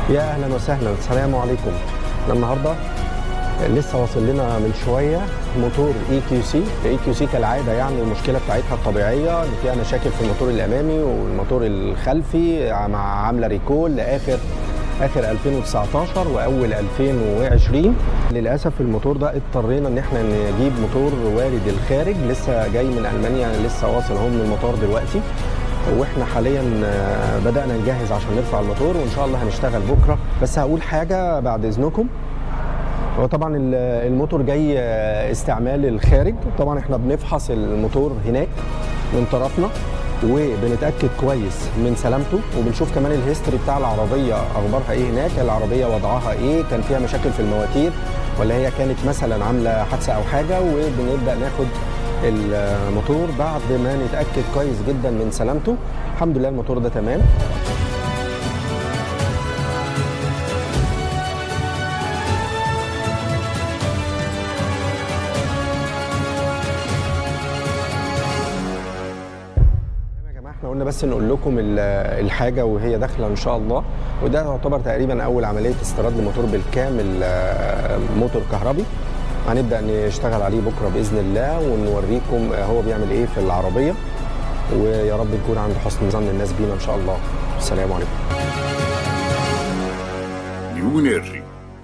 يا اهلا وسهلا، السلام عليكم. احنا النهارده لسه واصل لنا من شويه موتور اي كيو سي. الاي كيو سي كالعاده يعني المشكله بتاعتها الطبيعيه اللي فيها مشاكل في الموتور الامامي والموتور الخلفي، عامله ريكول لاخر 2019 واول 2020. للاسف الموتور ده اضطرينا ان احنا نجيب موتور وارد الخارج، لسه جاي من المانيا، لسه واصل اهو من المطار دلوقتي، واحنا حاليا بدأنا نجهز عشان نرفع الموتور، وان شاء الله هنشتغل بكره. بس هقول حاجه بعد اذنكم، هو طبعا الموتور جاي استعمال الخارج. طبعا احنا بنفحص الموتور هناك من طرفنا وبنتاكد كويس من سلامته، وبنشوف كمان الهيستوري بتاع العربيه اخبارها ايه هناك، العربيه وضعها ايه، كان فيها مشاكل في المواتير ولا هي كانت مثلا عامله حادثه او حاجه. وبنبدا ناخد الموتور بعد ما نتاكد كويس جدا من سلامته. الحمد لله الموتور ده تمام. يا جماعه احنا قلنا بس نقول لكم الحاجه وهي داخله ان شاء الله، وده يعتبر تقريبا اول عمليه استيراد لموتور بالكامل، موتور كهربي. هنبدا نشتغل عليه بكره باذن الله ونوريكم هو بيعمل ايه في العربيه، ويا رب نكون عند حسن ظن الناس بينا ان شاء الله. السلام عليكم. يونيرجي